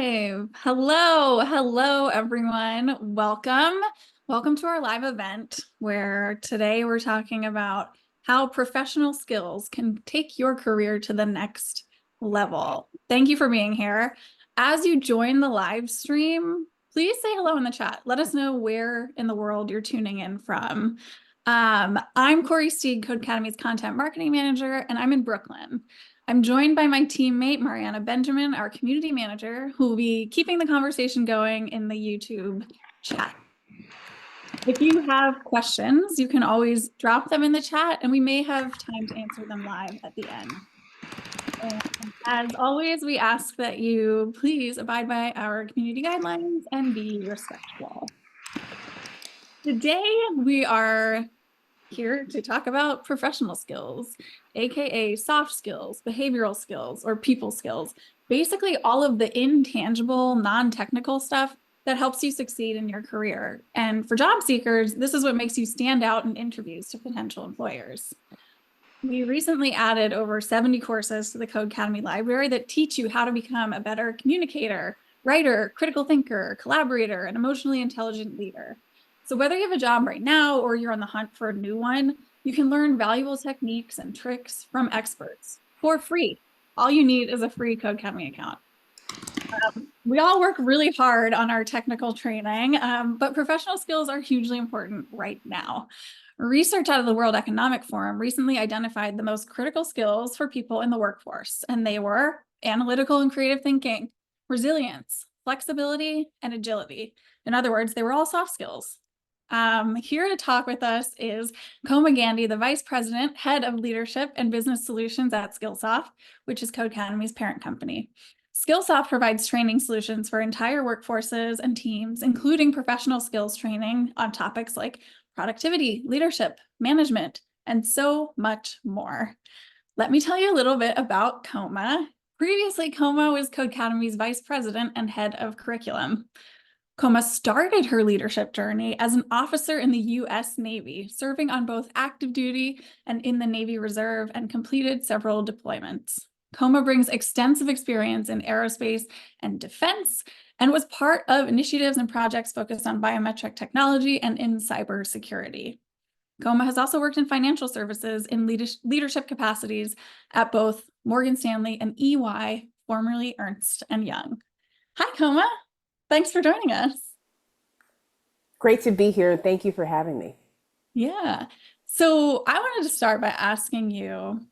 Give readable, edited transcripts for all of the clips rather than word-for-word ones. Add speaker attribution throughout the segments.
Speaker 1: live. Hello, everyone. Welcome to our live event where today we're talking about how professional skills can take your career to the next level. Thank you for being here. As you join the live stream, please say hello in the chat. Let us know where in the world you're tuning in from. I'm Corey Steig, Codecademy's content marketing manager, and I'm in Brooklyn. I'm joined by my teammate, Mariana Benjamin, our community manager, who will be keeping the conversation going in the YouTube chat. If you have questions, you can always drop them in the chat, and we may have time to answer them live at the end. And as always, we ask that you please abide by our community guidelines and be respectful. Today, we are here to talk about professional skills, aka soft skills, behavioral skills, or people skills. Basically, all of the intangible, non-technical stuff that helps you succeed in your career. And for job seekers, this is what makes you stand out in interviews to potential employers. We recently added over 70 courses to the Codecademy library that teach you how to become a better communicator, writer, critical thinker, collaborator, and emotionally intelligent leader. So whether you have a job right now or you're on the hunt for a new one, you can learn valuable techniques and tricks from experts for free. All you need is a free Codecademy account. We all work really hard on our technical training, but professional skills are hugely important right now. Research out of the World Economic Forum recently identified the most critical skills for people in the workforce, and they were analytical and creative thinking, resilience, flexibility, and agility. In other words, they were all soft skills. Here to talk with us is Koma Gandy, the Vice President, Head of Leadership and Business Solutions at Skillsoft, which is Codecademy's parent company. Skillsoft provides training solutions for entire workforces and teams, including professional skills training on topics like productivity, leadership, management, and so much more. Let me tell you a little bit about Koma. Previously, Koma was Codecademy's Vice President and Head of Curriculum. Koma started her leadership journey as an officer in the U.S. Navy, serving on both active duty and in the Navy Reserve, and completed several deployments. Koma brings extensive experience in aerospace and defense and was part of initiatives and projects focused on biometric technology and in cybersecurity. Koma has also worked in financial services in leadership capacities at both Morgan Stanley and EY, formerly Ernst & Young. Hi, Koma. Thanks for joining us.
Speaker 2: Great to be here, and thank you for having me.
Speaker 1: Yeah. So I wanted to start by asking you,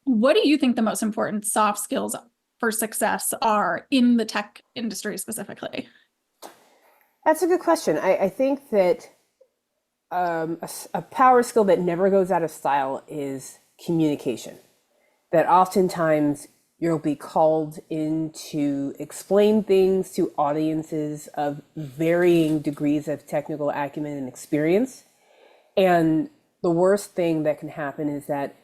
Speaker 1: what do you think the most important soft skills for success are in the tech industry specifically?
Speaker 2: That's a good question. I think that a power skill that never goes out of style is communication. That oftentimes you'll be called in to explain things to audiences of varying degrees of technical acumen and experience. And the worst thing that can happen is that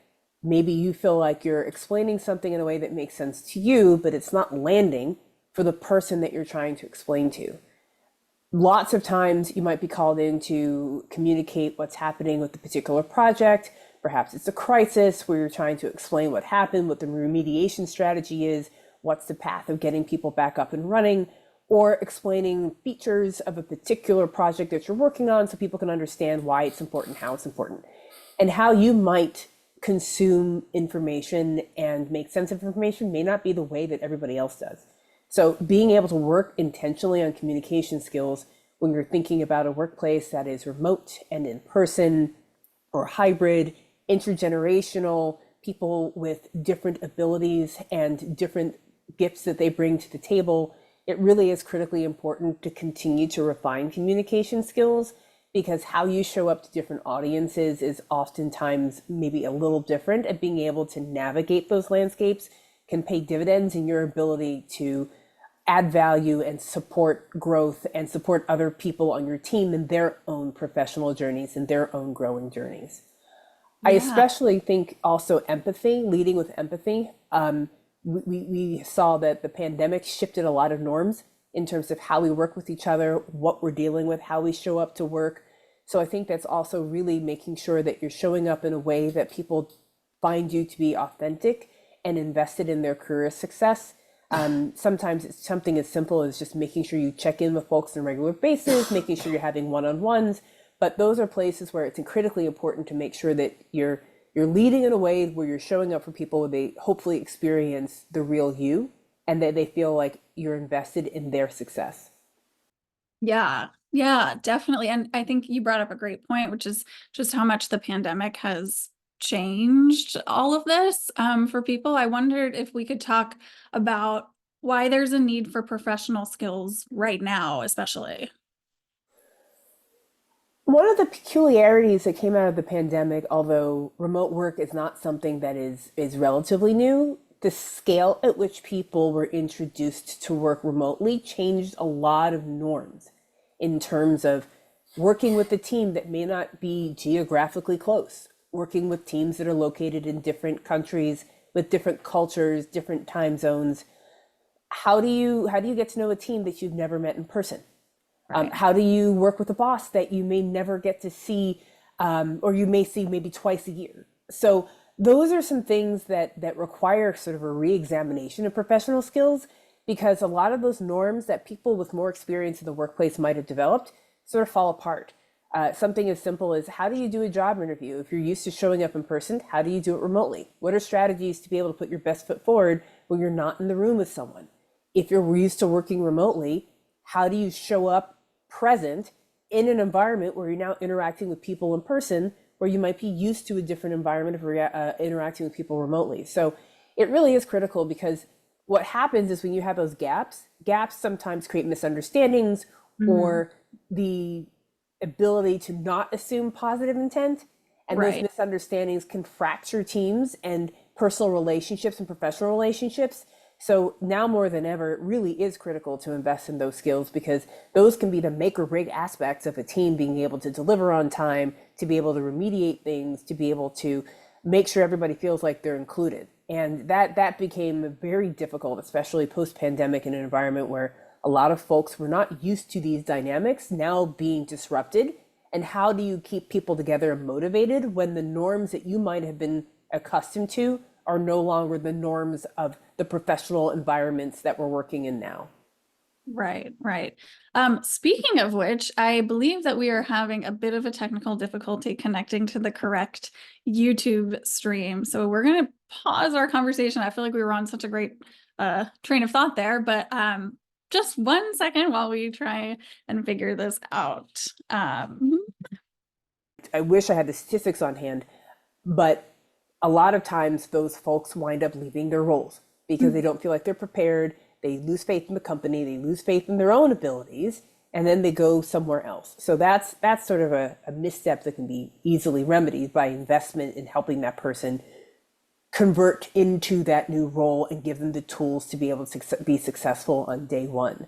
Speaker 2: maybe you feel like you're explaining something in a way that makes sense to you, but it's not landing for the person that you're trying to explain to. Lots of times you might be called in to communicate what's happening with the particular project. Perhaps it's a crisis where you're trying to explain what happened, what the remediation strategy is, what's the path of getting people back up and running, or explaining features of a particular project that you're working on so people can understand why it's important, how it's important, and how you might consume information and make sense of information may not be the way that everybody else does. So being able to work intentionally on communication skills when you're thinking about a workplace that is remote and in person or hybrid, intergenerational, people with different abilities and different gifts that they bring to the table, it really is critically important to continue to refine communication skills, because how you show up to different audiences is oftentimes maybe a little different, and being able to navigate those landscapes can pay dividends in your ability to add value and support growth and support other people on your team in their own professional journeys and their own growing journeys. Yeah. I especially think also empathy, leading with empathy. We saw that the pandemic shifted a lot of norms in terms of how we work with each other, what we're dealing with, how we show up to work. So I think that's also really making sure that you're showing up in a way that people find you to be authentic and invested in their career success. Sometimes it's something as simple as just making sure you check in with folks on a regular basis, making sure you're having one-on-ones. But those are places where it's critically important to make sure that you're leading in a way where you're showing up for people where they hopefully experience the real you and that they feel like you're invested in their success.
Speaker 1: Yeah, yeah, definitely. And I think you brought up a great point, which is just how much the pandemic has changed all of this for people. I wondered if we could talk about why there's a need for professional skills right now, especially.
Speaker 2: One of the peculiarities that came out of the pandemic, although remote work is not something that is relatively new, the scale at which people were introduced to work remotely changed a lot of norms in terms of working with a team that may not be geographically close, working with teams that are located in different countries with different cultures, different time zones. How do you get to know a team that you've never met in person?
Speaker 1: Right.
Speaker 2: How do you work with a boss that you may never get to see, or you may see maybe twice a year? So those are some things that require sort of a re-examination of professional skills because a lot of those norms that people with more experience in the workplace might have developed sort of fall apart. Something as simple as how do you do a job interview? If you're used to showing up in person, how do you do it remotely? What are strategies to be able to put your best foot forward when you're not in the room with someone? If you're used to working remotely, how do you show up present in an environment where you're now interacting with people in person, where you might be used to a different environment of interacting with people remotely? So it really is critical because what happens is when you have those gaps sometimes create misunderstandings
Speaker 1: Mhm.
Speaker 2: or the ability to not assume positive intent. And those
Speaker 1: Right.
Speaker 2: misunderstandings can fracture teams and personal relationships and professional relationships. So now more than ever, it really is critical to invest in those skills because those can be the make or break aspects of a team being able to deliver on time, to be able to remediate things, to be able to make sure everybody feels like they're included. And that became very difficult, especially post pandemic in an environment where a lot of folks were not used to these dynamics now being disrupted. And how do you keep people together and motivated when the norms that you might have been accustomed to are no longer the norms of the professional environments that we're working in now?
Speaker 1: Right, right. Speaking of which, I believe that we are having a bit of a technical difficulty connecting to the correct YouTube stream. So we're going to pause our conversation. I feel like we were on such a great train of thought there, but just 1 second while we try and figure this out.
Speaker 2: I wish I had the statistics on hand, but a lot of times those folks wind up leaving their roles because they don't feel like they're prepared. They lose faith in the company, they lose faith in their own abilities, and then they go somewhere else. So that's sort of a misstep that can be easily remedied by investment in helping that person convert into that new role and give them the tools to be able to be successful on day one.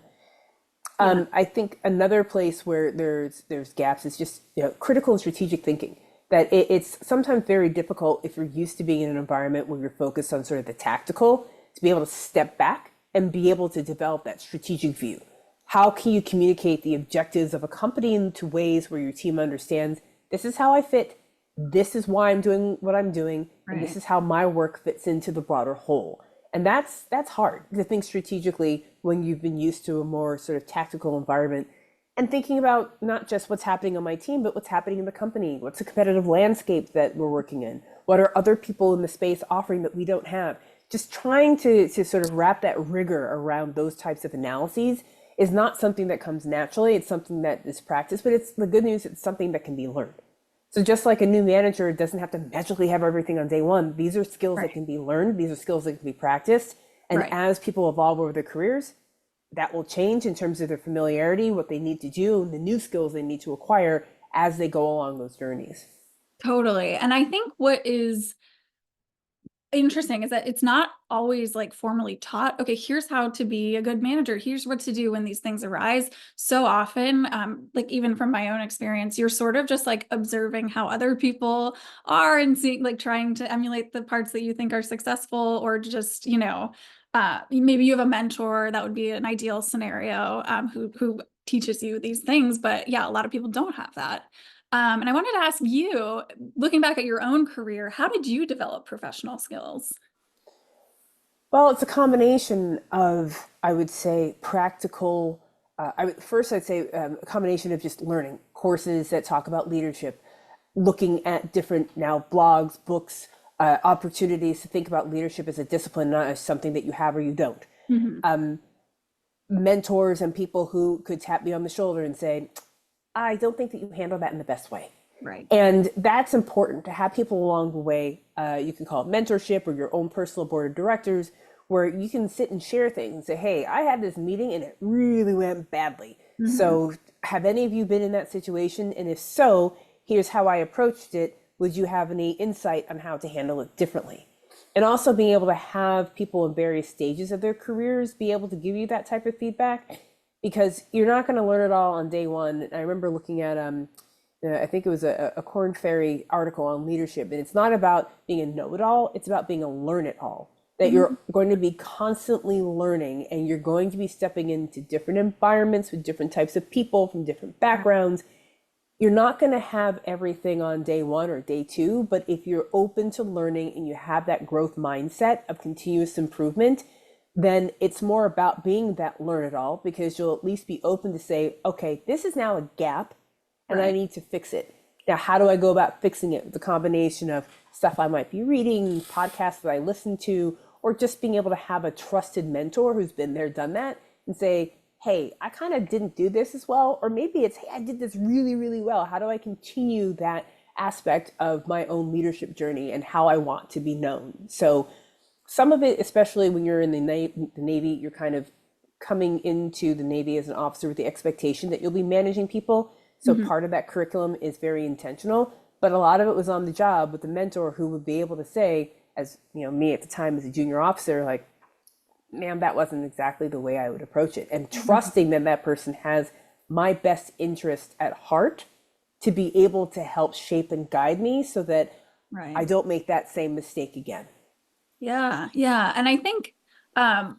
Speaker 1: Yeah.
Speaker 2: I think another place where there's gaps is just critical and strategic thinking. That it's sometimes very difficult if you're used to being in an environment where you're focused on sort of the tactical to be able to step back and be able to develop that strategic view. How can you communicate the objectives of a company into ways where your team understands this is how I fit, this is why I'm doing what I'm doing, and this
Speaker 1: Right.
Speaker 2: is how my work fits into the broader whole. And that's hard to think strategically when you've been used to a more sort of tactical environment and thinking about not just what's happening on my team, but what's happening in the company. What's the competitive landscape that we're working in? What are other people in the space offering that we don't have? Just trying to sort of wrap that rigor around those types of analyses is not something that comes naturally. It's something that is practiced, but it's the good news, it's something that can be learned. So just like a new manager doesn't have to magically have everything on day one, these are skills that
Speaker 1: Right.
Speaker 2: can be learned. These are skills that can be practiced. And
Speaker 1: Right.
Speaker 2: as people evolve over their careers, that will change in terms of their familiarity, what they need to do, and the new skills they need to acquire as they go along those journeys.
Speaker 1: Totally. And I think what is interesting is that it's not always like formally taught. Okay, here's how to be a good manager. Here's what to do when these things arise. So often, like even from my own experience, you're sort of just like observing how other people are and seeing, like trying to emulate the parts that you think are successful, or just, maybe you have a mentor that would be an ideal scenario, who teaches you these things. But yeah, a lot of people don't have that. And I wanted to ask you, looking back at your own career, how did you develop professional skills?
Speaker 2: Well, it's a combination of, I would say, practical. First, I'd say a combination of just learning courses that talk about leadership, looking at different now blogs, books, opportunities to think about leadership as a discipline, not as something that you have or you don't.
Speaker 1: Hmm.
Speaker 2: Mentors and people who could tap me on the shoulder and say, I don't think that you handle that in the best way.
Speaker 1: Right.
Speaker 2: And that's important to have people along the way. You can call it mentorship or your own personal board of directors, where you can sit and share things and say, hey, I had this meeting and it really went badly.
Speaker 1: Hmm.
Speaker 2: So, have any of you been in that situation? And if so, here's how I approached it. Would you have any insight on how to handle it differently? And also being able to have people in various stages of their careers be able to give you that type of feedback, because you're not going to learn it all on day one. I remember looking at I think it was a Corn Ferry article on leadership, and it's not about being a know-it-all, it's about being a learn-it-all. That you're going to be constantly learning, and you're going to be stepping into different environments with different types of people from different backgrounds. You're not going to have everything on day one or day two, but if you're open to learning and you have that growth mindset of continuous improvement, then it's more about being that learn it all, because you'll at least be open to say, okay, this is now a gap and I
Speaker 1: Right.
Speaker 2: need to fix it. Now, how do I go about fixing it? The combination of stuff I might be reading, podcasts that I listen to, or just being able to have a trusted mentor who's been there, done that, and say, hey, I kind of didn't do this as well. Or maybe it's, hey, I did this really, really well. How do I continue that aspect of my own leadership journey and how I want to be known? So, some of it, especially when you're in the Navy, you're kind of coming into the Navy as an officer with the expectation that you'll be managing people. So
Speaker 1: Hmm.
Speaker 2: part of that curriculum is very intentional, but a lot of it was on the job with the mentor who would be able to say, as you know, me at the time as a junior officer, like, ma'am, that wasn't exactly the way I would approach it. And
Speaker 1: Hmm.
Speaker 2: trusting that that person has my best interest at heart to be able to help shape and guide me so that I
Speaker 1: Right.
Speaker 2: don't make that same mistake again.
Speaker 1: Yeah. Yeah. And I think um,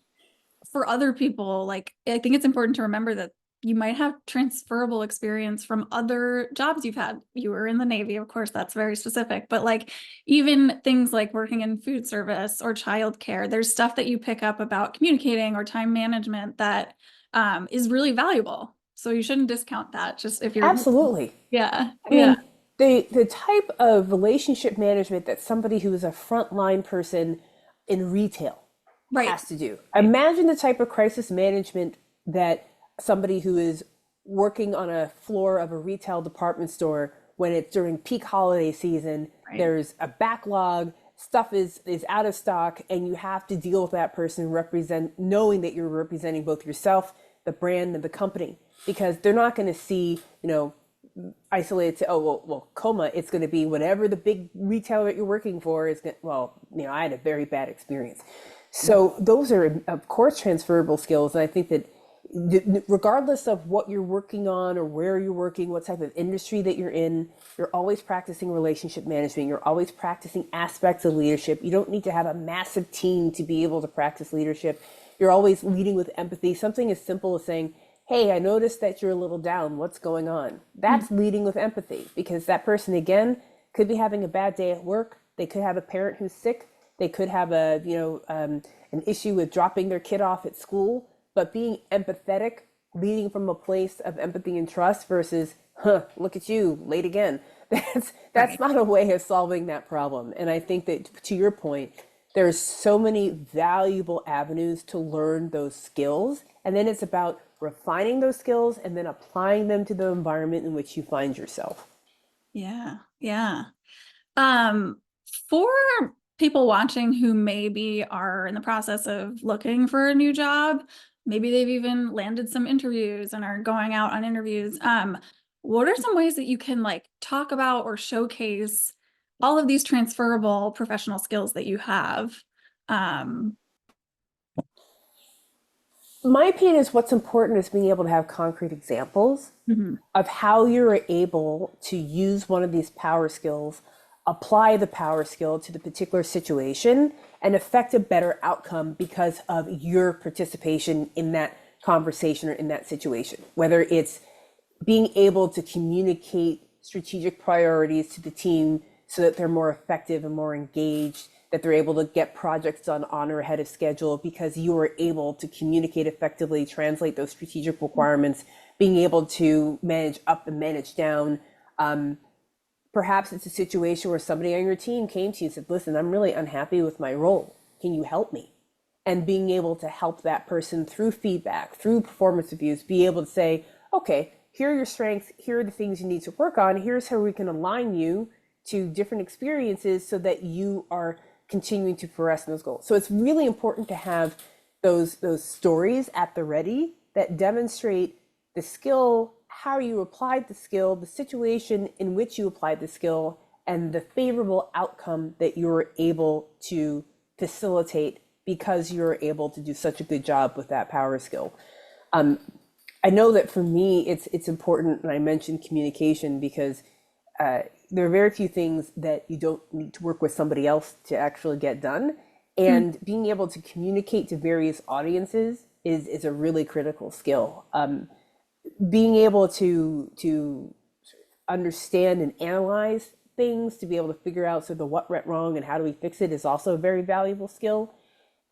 Speaker 1: for other people, like, I think it's important to remember that you might have transferable experience from other jobs you've had. You were in the Navy, of course, that's very specific, but like even things like working in food service or childcare, there's stuff that you pick up about communicating or time management that is really valuable. So you shouldn't discount that just if you're,
Speaker 2: Absolutely.
Speaker 1: yeah,
Speaker 2: I
Speaker 1: yeah,
Speaker 2: mean, the type of relationship management that somebody who is a frontline person in retail
Speaker 1: right,
Speaker 2: has to do.
Speaker 1: right,
Speaker 2: Imagine the type of crisis management that somebody who is working on a floor of a retail department store when it's during peak holiday season,
Speaker 1: right.
Speaker 2: there's a backlog, stuff is out of stock, and you have to deal with that person represent knowing that you're representing both yourself, the brand, and the company, because they're not going to see, isolated to, oh, well, Coma, it's going to be whatever the big retailer that you're working for is going to, well, I had a very bad experience. So those are, of course, transferable skills. And I think that regardless of what you're working on or where you're working, what type of industry that you're in, you're always practicing relationship management. You're always practicing aspects of leadership. You don't need to have a massive team to be able to practice leadership. You're always leading with empathy. Something as simple as saying, hey, I noticed that you're a little down. What's going on?
Speaker 1: Mhm.
Speaker 2: That's leading with empathy, because that person, again, could be having a bad day at work. They could have a parent who's sick. They could have an issue with dropping their kid off at school. But being empathetic, leading from a place of empathy and trust versus, huh, look at you, late again. That's
Speaker 1: Right.
Speaker 2: not a way of solving that problem. And I think that, to your point, there's so many valuable avenues to learn those skills. And then it's about refining those skills and then applying them to the environment in which you find yourself.
Speaker 1: Yeah, yeah. Um, for people watching who maybe are in the process of looking for a new job, maybe they've even landed some interviews and are going out on interviews. What are some ways that you can like talk about or showcase all of these transferable professional skills that you have? Um,
Speaker 2: My opinion is what's important is being able to have concrete examples
Speaker 1: mhm.
Speaker 2: of how you're able to use one of these power skills, apply the power skill to the particular situation, and affect a better outcome because of your participation in that conversation or in that situation. Whether it's being able to communicate strategic priorities to the team so that they're more effective and more engaged, that they're able to get projects done on or ahead of schedule because you were able to communicate effectively, translate those strategic requirements, being able to manage up and manage down. Perhaps it's a situation where somebody on your team came to you and said, listen, I'm really unhappy with my role. Can you help me? And being able to help that person through feedback, through performance reviews, be able to say, okay, here are your strengths, here are the things you need to work on, here's how we can align you to different experiences so that you are continuing to progress in those goals. So it's really important to have those stories at the ready that demonstrate the skill, how you applied the skill, the situation in which you applied the skill, and the favorable outcome that you were able to facilitate because you're able to do such a good job with that power skill. I know that for me, it's important, and I mentioned communication because there are very few things that you don't need to work with somebody else to actually get done. And being able to communicate to various audiences is a really critical skill. Being able to understand and analyze things, to be able to figure out sort of what went wrong and how do we fix it is also a very valuable skill.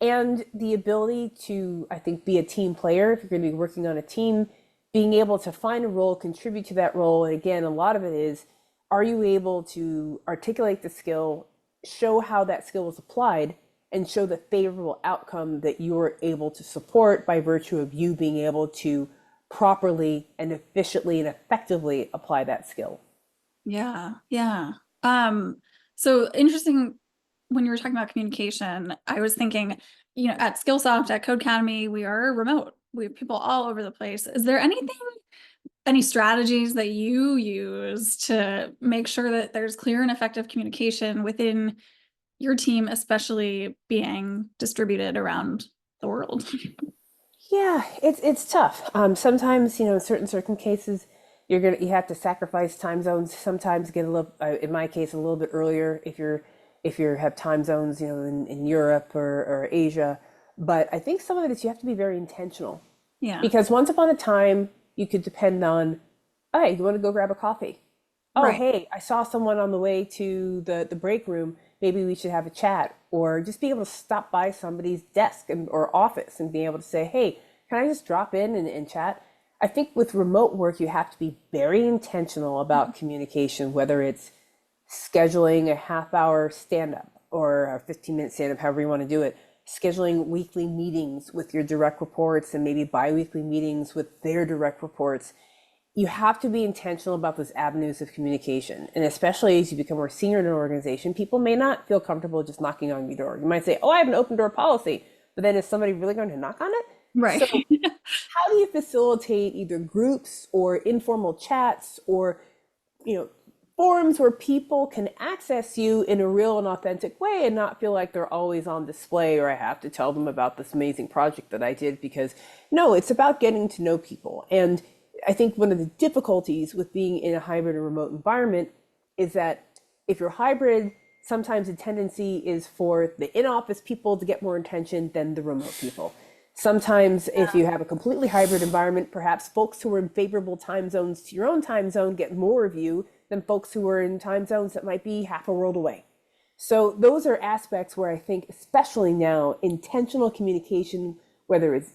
Speaker 2: And the ability to, I think, be a team player, if you're going to be working on a team, being able to find a role, contribute to that role. And again, a lot of it is, are you able to articulate the skill, show how that skill was applied, and show the favorable outcome that you were able to support by virtue of you being able to properly and efficiently and effectively apply that skill.
Speaker 1: Yeah, yeah. So interesting when you were talking about communication, I was thinking, at Skillsoft, at Codecademy, we are remote. We have people all over the place. Is there any strategies that you use to make sure that there's clear and effective communication within your team, especially being distributed around the world?
Speaker 2: Yeah, it's tough. Sometimes, in certain cases, you have to sacrifice time zones. Sometimes get a little, in my case, a little bit earlier if you have time zones, in Europe or Asia. But I think some of it is you have to be very intentional
Speaker 1: Yeah,
Speaker 2: because once upon a time you could depend on, hey, you want to go grab a coffee? Oh,
Speaker 1: right.
Speaker 2: hey, I saw someone on the way to the break room. Maybe we should have a chat, or just be able to stop by somebody's desk or office and be able to say, hey, can I just drop in and chat? I think with remote work, you have to be very intentional about communication, whether it's scheduling a half hour stand up or a 15-minute stand up, however you want to do it, scheduling weekly meetings with your direct reports and maybe bi-weekly meetings with their direct reports. You have to be intentional about those avenues of communication. And especially as you become more senior in an organization, people may not feel comfortable just knocking on your door. You might say, oh, I have an open door policy. But then is somebody really going to knock on it?
Speaker 1: Right.
Speaker 2: So how do you facilitate either groups or informal chats or, forums where people can access you in a real and authentic way and not feel like they're always on display or I have to tell them about this amazing project that I did? Because no, it's about getting to know people. And I think one of the difficulties with being in a hybrid or remote environment is that if you're hybrid, sometimes the tendency is for the in-office people to get more attention than the remote people. Sometimes if you have a completely hybrid environment, perhaps folks who are in favorable time zones to your own time zone get more of you than folks who are in time zones that might be half a world away. So those are aspects where I think, especially now, intentional communication, whether it's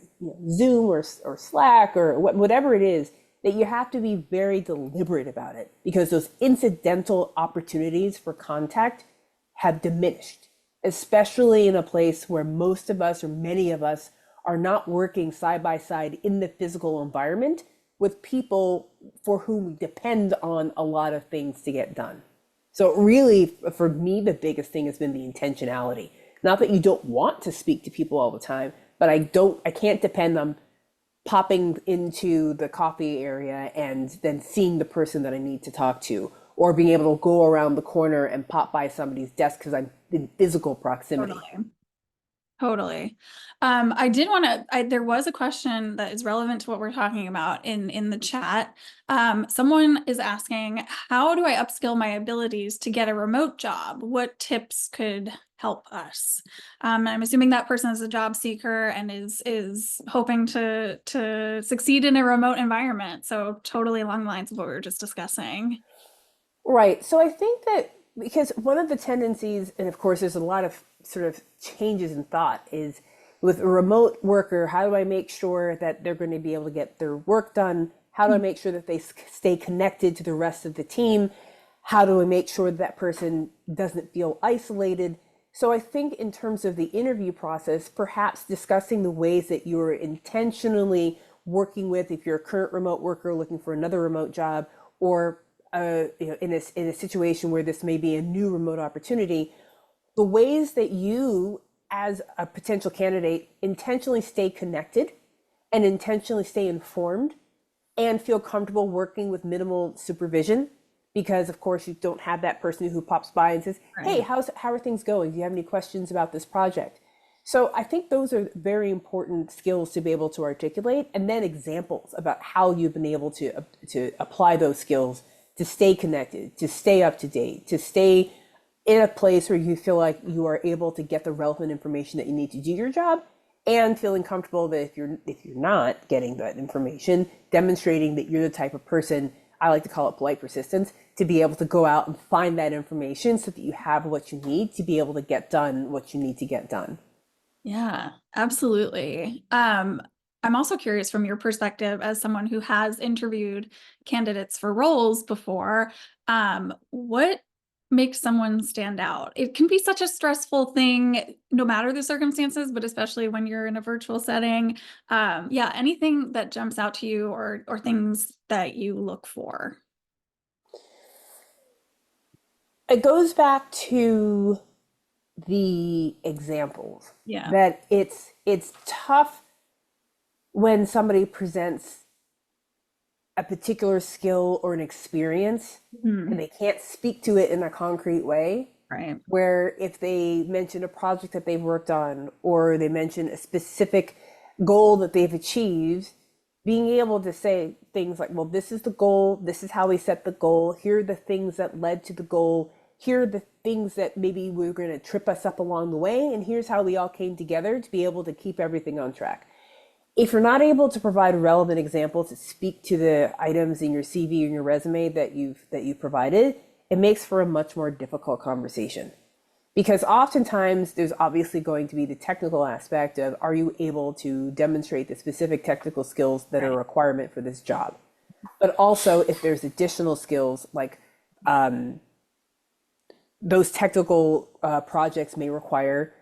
Speaker 2: Zoom or Slack or whatever it is, that you have to be very deliberate about it because those incidental opportunities for contact have diminished, especially in a place where most of us or many of us are not working side by side in the physical environment with people for whom we depend on a lot of things to get done. So really, for me, the biggest thing has been the intentionality. Not that you don't want to speak to people all the time, but I can't depend on popping into the coffee area and then seeing the person that I need to talk to, or being able to go around the corner and pop by somebody's desk because I'm in physical proximity.
Speaker 1: Totally. Totally. I did want to, there was a question that is relevant to what we're talking about in the chat. Someone is asking, how do I upskill my abilities to get a remote job? What tips could help us? I'm assuming that person is a job seeker and is hoping to succeed in a remote environment. So totally along the lines of what we were just discussing.
Speaker 2: Right. So I think that because one of the tendencies, and of course there's a lot of sort of changes in thought, is with a remote worker, how do I make sure that they're going to be able to get their work done? How do I make sure that they stay connected to the rest of the team? How do I make sure that that person doesn't feel isolated? So I think in terms of the interview process, perhaps discussing the ways that you're intentionally working with, if you're a current remote worker looking for another remote job, or in a situation where this may be a new remote opportunity, the ways that you, as a potential candidate, intentionally stay connected and intentionally stay informed and feel comfortable working with minimal supervision, because of course you don't have that person who pops by and says, hey,
Speaker 1: Right.
Speaker 2: how are things going? Do you have any questions about this project? So I think those are very important skills to be able to articulate, and then examples about how you've been able to apply those skills to stay connected, to stay up to date, to stay in a place where you feel like you are able to get the relevant information that you need to do your job, and feeling comfortable that if you're not getting that information, demonstrating that you're the type of person, I like to call it polite persistence, to be able to go out and find that information so that you have what you need to be able to get done what you need to get done.
Speaker 1: Yeah, absolutely. I'm also curious from your perspective as someone who has interviewed candidates for roles before, what makes someone stand out? It can be such a stressful thing, no matter the circumstances, but especially when you're in a virtual setting. Yeah, anything that jumps out to you or things that you look for.
Speaker 2: It goes back to the examples
Speaker 1: Yeah.
Speaker 2: that it's tough when somebody presents a particular skill or an experience and
Speaker 1: Mhm.
Speaker 2: they can't speak to it in a concrete way,
Speaker 1: Right.
Speaker 2: where if they mention a project that they've worked on or they mention a specific goal that they've achieved, being able to say things like, well, this is the goal, this is how we set the goal, here are the things that led to the goal, here are the things that maybe were going to trip us up along the way, and here's how we all came together to be able to keep everything on track. If you're not able to provide relevant examples that speak to the items in your CV or your resume that you've provided, it makes for a much more difficult conversation. Because oftentimes there's obviously going to be the technical aspect of, are you able to demonstrate the specific technical skills that are a
Speaker 1: Right.
Speaker 2: requirement for this job? But also if there's additional skills like those technical projects may require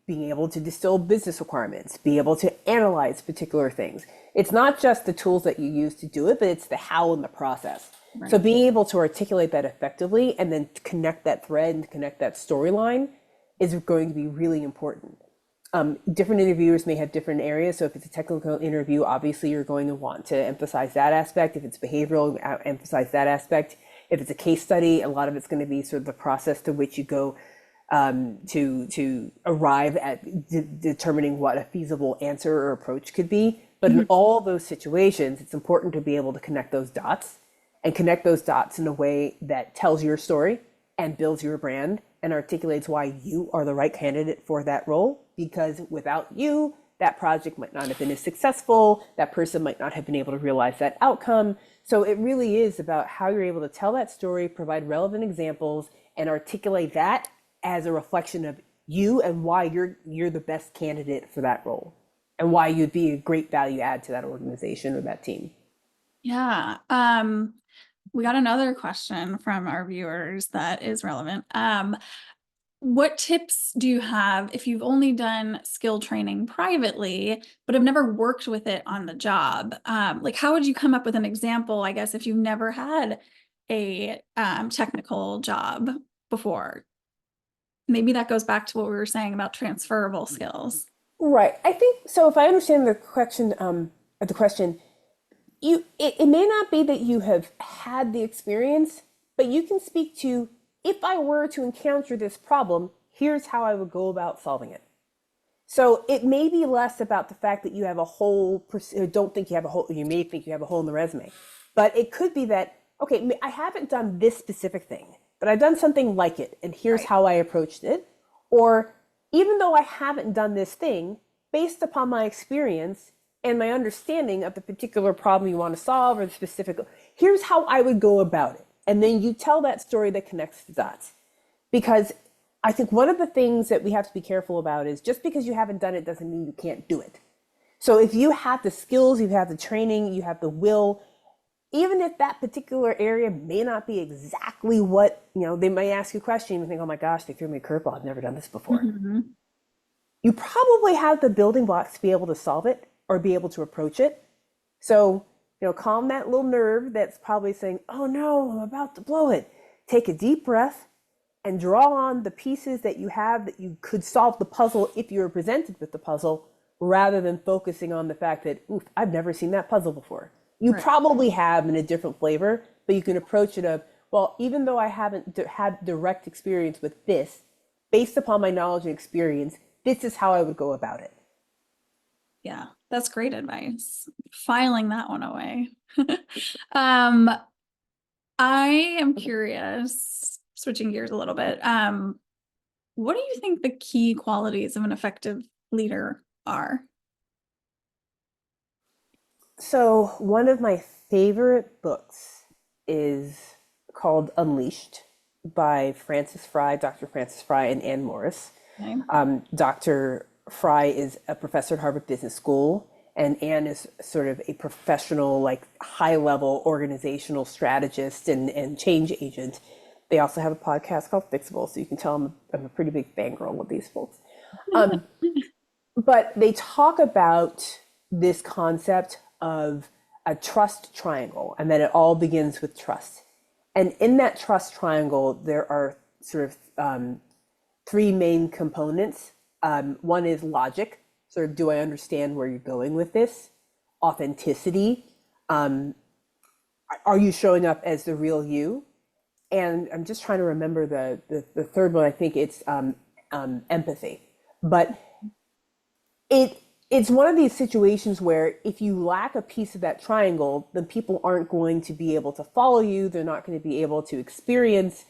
Speaker 2: being able to distill business requirements, be able to analyze particular things. It's not just the tools that you use to do it, but it's the how and the process. So
Speaker 1: Right.
Speaker 2: being able to articulate that effectively and then connect that thread and connect that storyline is going to be really important. Different interviewers may have different areas. So if it's a technical interview, obviously you're going to want to emphasize that aspect. If it's behavioral, emphasize that aspect. If it's a case study, a lot of it's going to be sort of the process to which you go to arrive at determining what a feasible answer or approach could be. But in
Speaker 1: Mhm.
Speaker 2: all those situations, it's important to be able to connect those dots and connect those dots in a way that tells your story and builds your brand and articulates why you are the right candidate for that role. Because without you, that project might not have been as successful. That person might not have been able to realize that outcome. So it really is about how you're able to tell that story, provide relevant examples, and articulate that as a reflection of you and why you're the best candidate for that role and why you'd be a great value add to that organization or that team.
Speaker 1: Yeah. We got another question from our viewers that is relevant. What tips do you have if you've only done skill training privately, but have never worked with it on the job? Like, how would you come up with an example, I guess, if you've never had a technical job before? Maybe that goes back to what we were saying about transferable skills.
Speaker 2: Right. I think so. If I understand the question, it may not be that you have had the experience, but you can speak to, if I were to encounter this problem, here's how I would go about solving it. So it may be less about the fact that you have a hole, don't think you have a hole, you may think you have a hole in the resume, but it could be that, okay, I haven't done this specific thing, but I've done something like it, and here's
Speaker 1: Right.
Speaker 2: how I approached it. Or even though I haven't done this thing, based upon my experience and my understanding of the particular problem you want to solve or the specific, here's how I would go about it. and then you tell that story that connects the dots. Because I think one of the things that we have to be careful about is just because you haven't done it doesn't mean you can't do it. So if you have the skills, you have the training, you have the will, even if that particular area may not be exactly what, they may ask you a question and you think, oh my gosh, they threw me a curveball. I've never done this before.
Speaker 1: Mhm.
Speaker 2: You probably have the building blocks to be able to solve it or be able to approach it. So, calm that little nerve that's probably saying, oh no, I'm about to blow it. Take a deep breath and draw on the pieces that you have that you could solve the puzzle if you were presented with the puzzle, rather than focusing on the fact that, oof, I've never seen that puzzle before. You
Speaker 1: Right.
Speaker 2: probably have in a different flavor, but you can approach it of, well, even though I haven't had direct experience with this, based upon my knowledge and experience, this is how I would go about it.
Speaker 1: Yeah, that's great advice. Filing that one away. Um, I am curious, switching gears a little bit. What do you think the key qualities of an effective leader are?
Speaker 2: So, one of my favorite books is called Unleashed by Francis Fry, Dr. Francis Fry, and Ann Morris.
Speaker 1: Okay.
Speaker 2: Dr. Fry is a professor at Harvard Business School, and Ann is sort of a professional, like high level organizational strategist and change agent. They also have a podcast called Fixable, so you can tell I'm a pretty big fangirl with these folks. But they talk about this concept of a trust triangle and that it all begins with trust. And in that trust triangle, there are sort of three main components. One is logic, sort of, do I understand where you're going with this? Authenticity, are you showing up as the real you? And I'm just trying to remember the third one. I think it's empathy. But it's one of these situations where if you lack a piece of that triangle, then people aren't going to be able to follow you. They're not going to be able to experience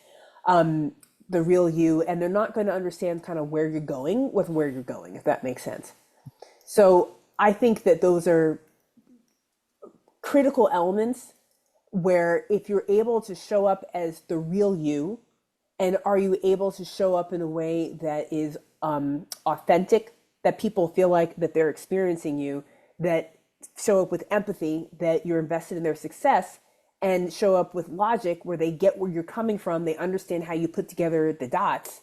Speaker 2: the real you, and they're not going to understand kind of where you're going with where you're going, if that makes sense. So I think that those are critical elements where if you're able to show up as the real you, and are you able to show up in a way that is authentic, that people feel like that they're experiencing you, that show up with empathy, that you're invested in their success, and show up with logic where they get where you're coming from, they understand how you put together the dots,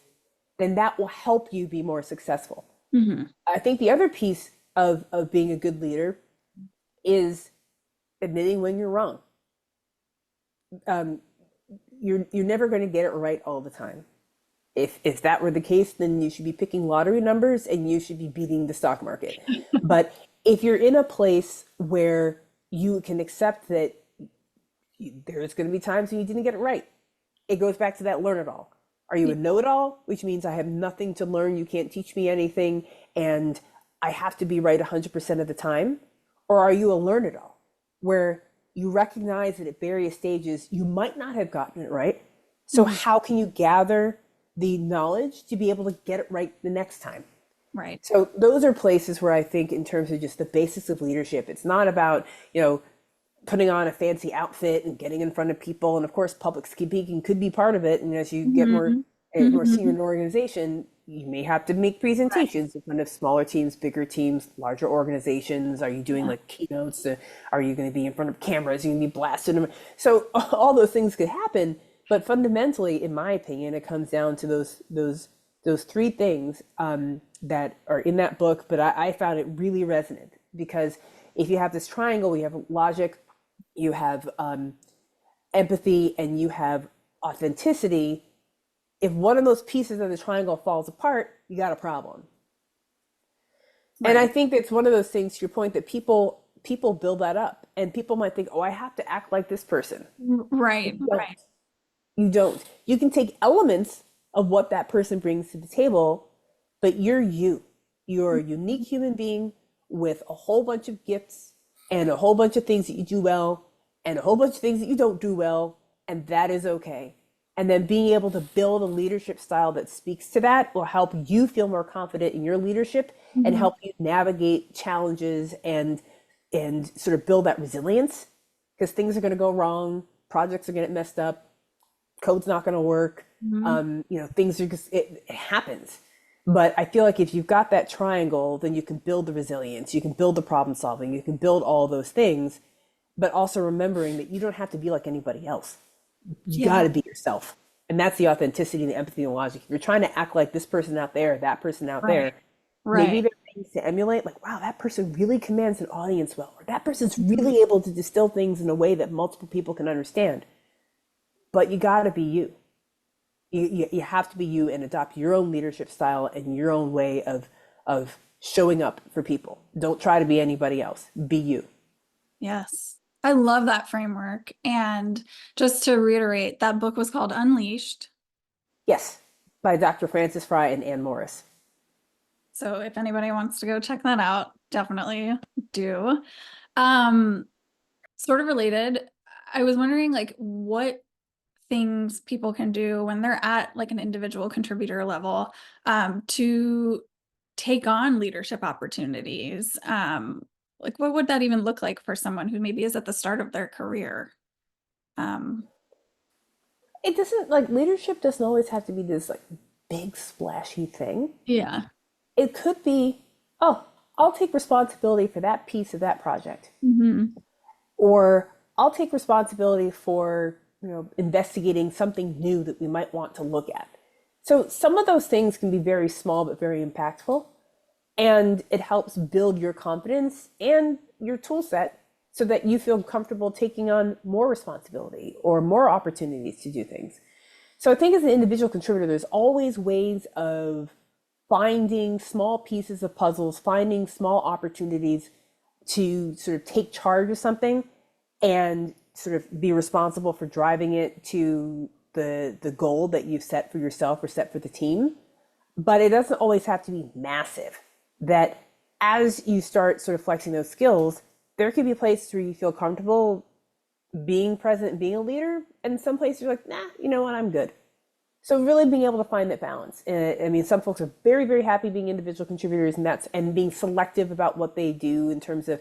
Speaker 2: then that will help you be more successful.
Speaker 1: Mhm.
Speaker 2: I think the other piece of being a good leader is admitting when you're wrong. Um, you're never going to get it right all the time. If that were the case, then you should be picking lottery numbers and you should be beating the stock market. But if you're in a place where you can accept that there's going to be times when you didn't get it right, it goes back to that learn it all. Are you a know it all, which means I have nothing to learn, you can't teach me anything, and I have to be right 100% of the time? Or are you a learn it all, where you recognize that at various stages you might not have gotten it right? So,
Speaker 1: Mhm.
Speaker 2: how can you gather the knowledge to be able to get it right the next time?
Speaker 1: Right.
Speaker 2: So those are places where I think in terms of just the basics of leadership, it's not about, putting on a fancy outfit and getting in front of people. And of course, public speaking could be part of it. And as you get
Speaker 1: Mhm.
Speaker 2: more senior in
Speaker 1: Mhm.
Speaker 2: an organization, you may have to make
Speaker 1: Right.
Speaker 2: presentations in front of smaller teams, bigger teams, larger organizations. Are you doing
Speaker 1: Yeah.
Speaker 2: like keynotes? Are you going to be in front of cameras? Are you going to be blasted? So all those things could happen. But fundamentally, in my opinion, it comes down to those three things that are in that book. But I found it really resonant because if you have this triangle, you have logic, you have empathy, and you have authenticity. If one of those pieces of the triangle falls apart, you got a problem. And I
Speaker 1: Right.
Speaker 2: think that's one of those things, to your point, that people build that up, and people might think, oh, I have to act like this person.
Speaker 1: Right.
Speaker 2: You don't. You don't. You can take elements of what that person brings to the table, but you're you. You're a unique human being with a whole bunch of gifts and a whole bunch of things that you do well and a whole bunch of things that you don't do well, and that is okay. And then being able to build a leadership style that speaks to that will help you feel more confident in your leadership and
Speaker 1: Mhm.
Speaker 2: help you navigate challenges and sort of build that resilience because things are going to go wrong, projects are going to get messed up, code's not going to work.
Speaker 1: Mhm.
Speaker 2: Things are just, it happens. But I feel like if you've got that triangle, then you can build the resilience, you can build the problem solving, you can build all those things, but also remembering that you don't have to be like anybody else. You got
Speaker 1: Yeah,
Speaker 2: to be yourself. And that's the authenticity and the empathy and logic. If you're trying to act like this person out there, that person out
Speaker 1: right,
Speaker 2: there, maybe
Speaker 1: right.
Speaker 2: there are things to emulate, like, wow, that person really commands an audience well, or that person's
Speaker 1: Mhm.
Speaker 2: really able to distill things in a way that multiple people can understand. But you got to be you. You have to be you and adopt your own leadership style and your own way of showing up for people. Don't try to be anybody else. Be you.
Speaker 1: Yes. I love that framework. And just to reiterate, that book was called Unleashed.
Speaker 2: Yes, by Dr. Francis Fry and Ann Morris.
Speaker 1: So if anybody wants to go check that out, definitely do. Um, Sort of related, I was wondering like what things people can do when they're at like an individual contributor level to take on leadership opportunities. Like what would that even look like for someone who maybe is at the start of their career? Um,
Speaker 2: It doesn't, like, leadership doesn't always have to be this like big splashy thing.
Speaker 1: yeah.
Speaker 2: It could be, oh, I'll take responsibility for that piece of that project,
Speaker 1: Hmm.
Speaker 2: or I'll take responsibility for, investigating something new that we might want to look at. So some of those things can be very small but very impactful, and it helps build your confidence and your tool set so that you feel comfortable taking on more responsibility or more opportunities to do things. So I think as an individual contributor, there's always ways of finding small pieces of puzzles, finding small opportunities to sort of take charge of something and sort of be responsible for driving it to the goal that you've set for yourself or set for the team. But it doesn't always have to be massive. That as you start sort of flexing those skills, there could be places where you feel comfortable being present and being a leader, and some places you're like, nah, you know what, I'm good. So really being able to find that balance. I mean, some folks are very, very happy being individual contributors, and being selective about what they do in terms of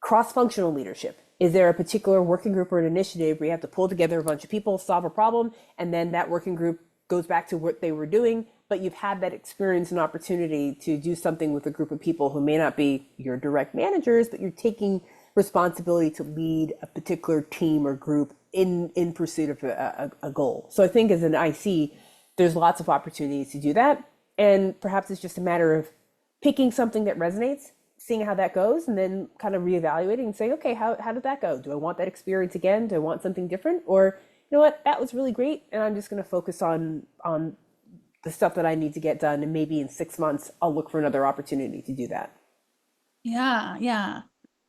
Speaker 2: cross-functional leadership. Is there a particular working group or an initiative where you have to pull together a bunch of people, solve a problem, and then that working group goes back to what they were doing, but you've had that experience and opportunity to do something with a group of people who may not be your direct managers, but you're taking responsibility to lead a particular team or group in pursuit of a goal. So I think as an IC, there's lots of opportunities to do that. And perhaps it's just a matter of picking something that resonates, seeing how that goes, and then kind of reevaluating and saying, okay, how did that go? Do I want that experience again? Do I want something different? Or, you know what, that was really great, and I'm just going to focus on the stuff that I need to get done, and maybe in 6 months I'll look for another opportunity to do that.
Speaker 1: Yeah, yeah.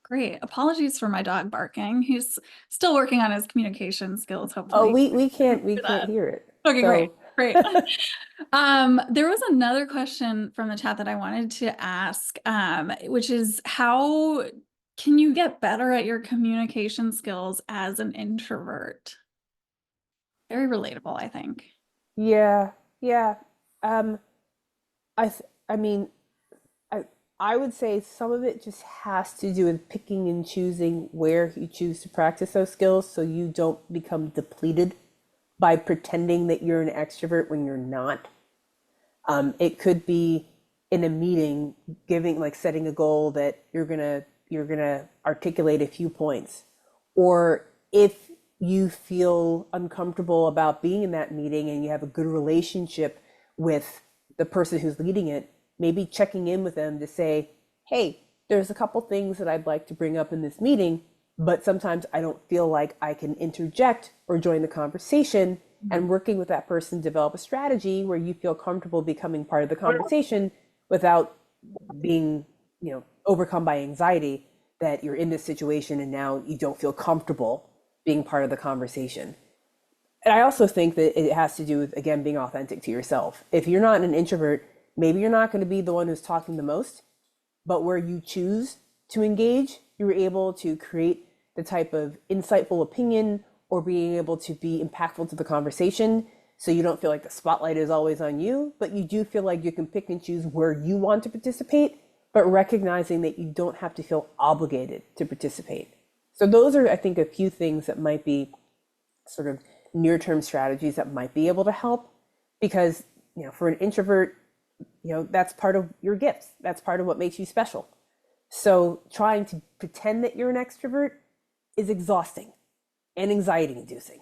Speaker 1: Great. Apologies for my dog barking. He's still working on his communication skills,
Speaker 2: Oh,
Speaker 1: hopefully.
Speaker 2: we can't
Speaker 1: That.
Speaker 2: hear it.
Speaker 1: Okay, great.
Speaker 2: So
Speaker 1: Great. There was another question from the chat that I wanted to ask, which is how can you get better at your communication skills as an introvert? Very relatable, I think.
Speaker 2: yeah, yeah. Um, I mean, I I would say some of it just has to do with picking and choosing where you choose to practice those skills so you don't become depleted by pretending that you're an extrovert when you're not. It could be in a meeting, giving, like, setting a goal that you're gonna articulate a few points, or if you feel uncomfortable about being in that meeting and you have a good relationship with the person who's leading it, maybe checking in with them to say, hey, there's a couple things that I'd like to bring up in this meeting, but sometimes I don't feel like I can interject or join the conversation,
Speaker 1: Mhm.
Speaker 2: and working with that person develop a strategy where you feel comfortable becoming part of the conversation without being, overcome by anxiety that you're in this situation and now you don't feel comfortable being part of the conversation. And I also think that it has to do with, again, being authentic to yourself. If you're not an introvert, maybe you're not going to be the one who's talking the most, but where you choose to engage, you're able to create the type of insightful opinion or being able to be impactful to the conversation. So you don't feel like the spotlight is always on you, but you do feel like you can pick and choose where you want to participate, but recognizing that you don't have to feel obligated to participate. So those are, I think, a few things that might be sort of near-term strategies that might be able to help. Because, for an introvert, that's part of your gifts. That's part of what makes you special. So trying to pretend that you're an extrovert is exhausting and anxiety inducing.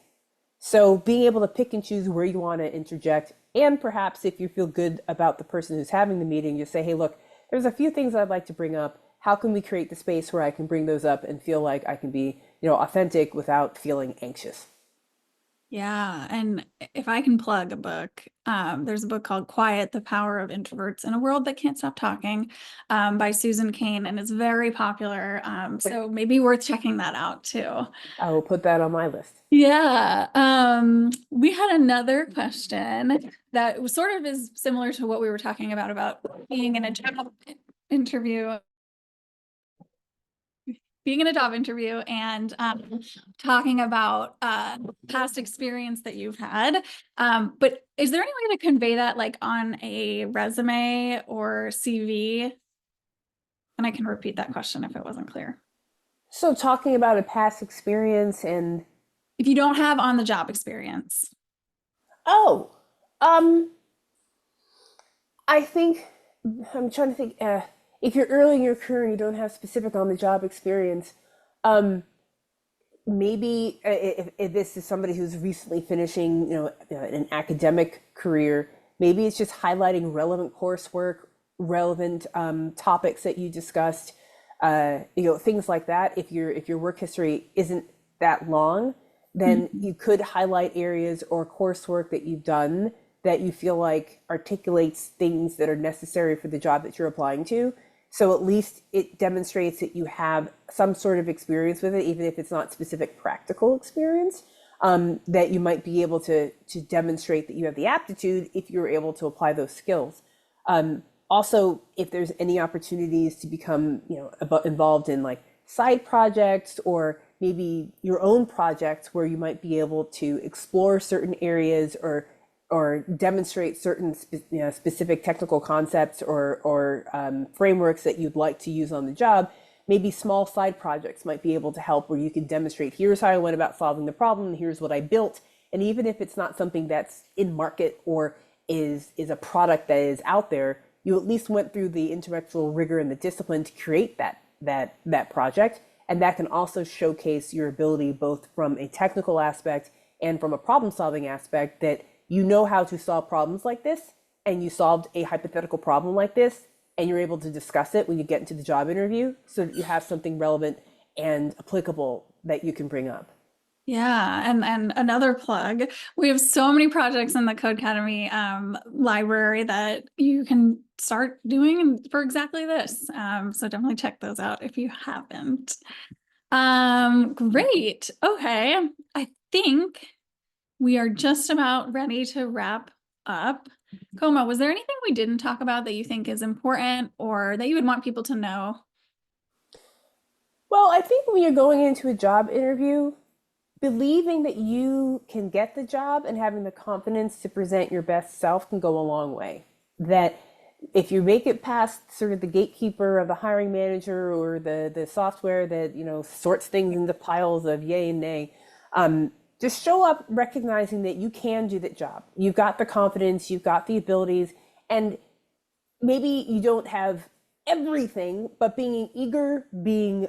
Speaker 2: So being able to pick and choose where you want to interject, and perhaps if you feel good about the person who's having the meeting, you say, hey, look, there's a few things I'd like to bring up. How can we create the space where I can bring those up and feel like I can be, authentic without feeling anxious?
Speaker 1: Yeah, and if I can plug a book, there's a book called Quiet, The Power of Introverts in a World That Can't Stop Talking, by Susan Cain, and it's very popular. So maybe worth checking that out too.
Speaker 2: I will put that on my list.
Speaker 1: Yeah, we had another question that was sort of is similar to what we were talking about being in a job interview being in a job interview and talking about past experience that you've had. But is there any way to convey that like on a resume or CV? And I can repeat that question if it wasn't clear.
Speaker 2: So talking about a past experience and
Speaker 1: If you don't have on the job experience.
Speaker 2: oh, um, I think I'm trying to think. If you're early in your career and you don't have specific on the job experience, um, maybe if this is somebody who's recently finishing, an academic career, maybe it's just highlighting relevant coursework, relevant topics that you discussed, things like that. If your work history isn't that long, then
Speaker 1: Mhm.
Speaker 2: you could highlight areas or coursework that you've done that you feel like articulates things that are necessary for the job that you're applying to. So at least it demonstrates that you have some sort of experience with it, even if it's not specific practical experience, that you might be able to demonstrate that you have the aptitude if you're able to apply those skills. Also, if there's any opportunities to become, involved in like side projects or maybe your own projects where you might be able to explore certain areas or demonstrate certain specific technical concepts or frameworks that you'd like to use on the job, maybe small side projects might be able to help where you can demonstrate here's how I went about solving the problem, here's what I built. And even if it's not something that's in market or is a product that is out there, you at least went through the intellectual rigor and the discipline to create that project. And that can also showcase your ability both from a technical aspect and from a problem solving aspect, that you know how to solve problems like this and you solved a hypothetical problem like this and you're able to discuss it when you get into the job interview so that you have something relevant and applicable that you can bring up.
Speaker 1: Yeah, and another plug. We have so many projects in the Codecademy library that you can start doing for exactly this. So definitely check those out if you haven't. Great. Okay. I think we are just about ready to wrap up. Koma, was there anything we didn't talk about that you think is important or that you would want people to know?
Speaker 2: Well, I think when you're going into a job interview, believing that you can get the job and having the confidence to present your best self can go a long way. That if you make it past sort of the gatekeeper of the hiring manager or the software that sorts things into piles of yay and nay, just show up recognizing that you can do that job. You've got the confidence, you've got the abilities, and maybe you don't have everything, but being eager, being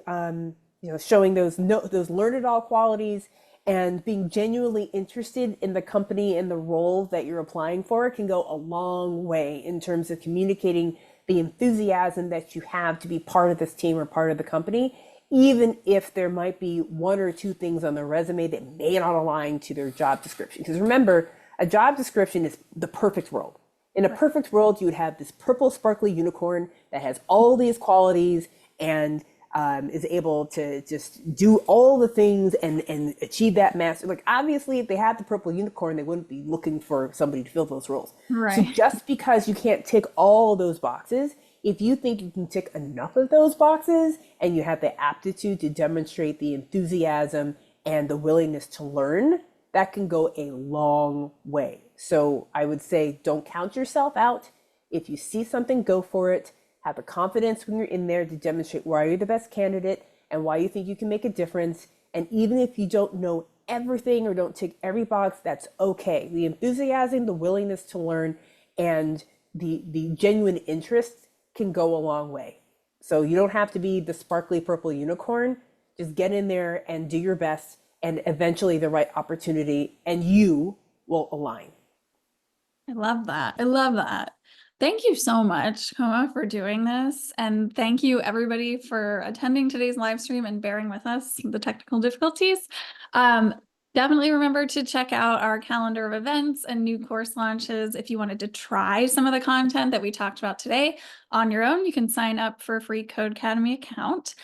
Speaker 2: showing those those learn it all qualities, and being genuinely interested in the company and the role that you're applying for can go a long way in terms of communicating the enthusiasm that you have to be part of this team or part of the company, even if there might be one or two things on their resume that may not align to their job description. Because remember, a job description is the perfect world. In a perfect world, you would have this purple sparkly unicorn that has all these qualities and is able to just do all the things and achieve that master. Like, obviously, if they had the purple unicorn, they wouldn't be looking for somebody to fill those roles. So
Speaker 1: Right.
Speaker 2: just because you can't tick all those boxes, if you think you can tick enough of those boxes and you have the aptitude to demonstrate the enthusiasm and the willingness to learn, that can go a long way. So I would say don't count yourself out. If you see something, go for it. Have the confidence when you're in there to demonstrate why you're the best candidate and why you think you can make a difference. And even if you don't know everything or don't tick every box, that's okay. The enthusiasm, the willingness to learn, and the genuine interest can go a long way. So you don't have to be the sparkly purple unicorn. Just get in there and do your best, and eventually the right opportunity and you will align.
Speaker 1: I love that. I love that. Thank you so much, Koma, for doing this. And thank you, everybody, for attending today's live stream and bearing with us the technical difficulties. Um, Definitely remember to check out our calendar of events and new course launches. If you wanted to try some of the content that we talked about today on your own, you can sign up for a free Codecademy account.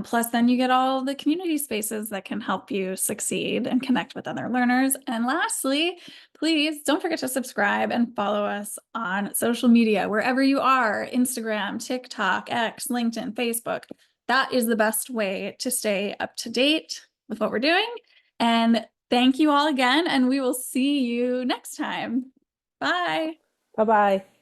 Speaker 1: Plus, then you get all the community spaces that can help you succeed and connect with other learners. And lastly, please don't forget to subscribe and follow us on social media, wherever you are, Instagram, TikTok, X, LinkedIn, Facebook. That is the best way to stay up to date with what we're doing. And thank you all again, and we will see you next time. Bye.
Speaker 2: Bye bye.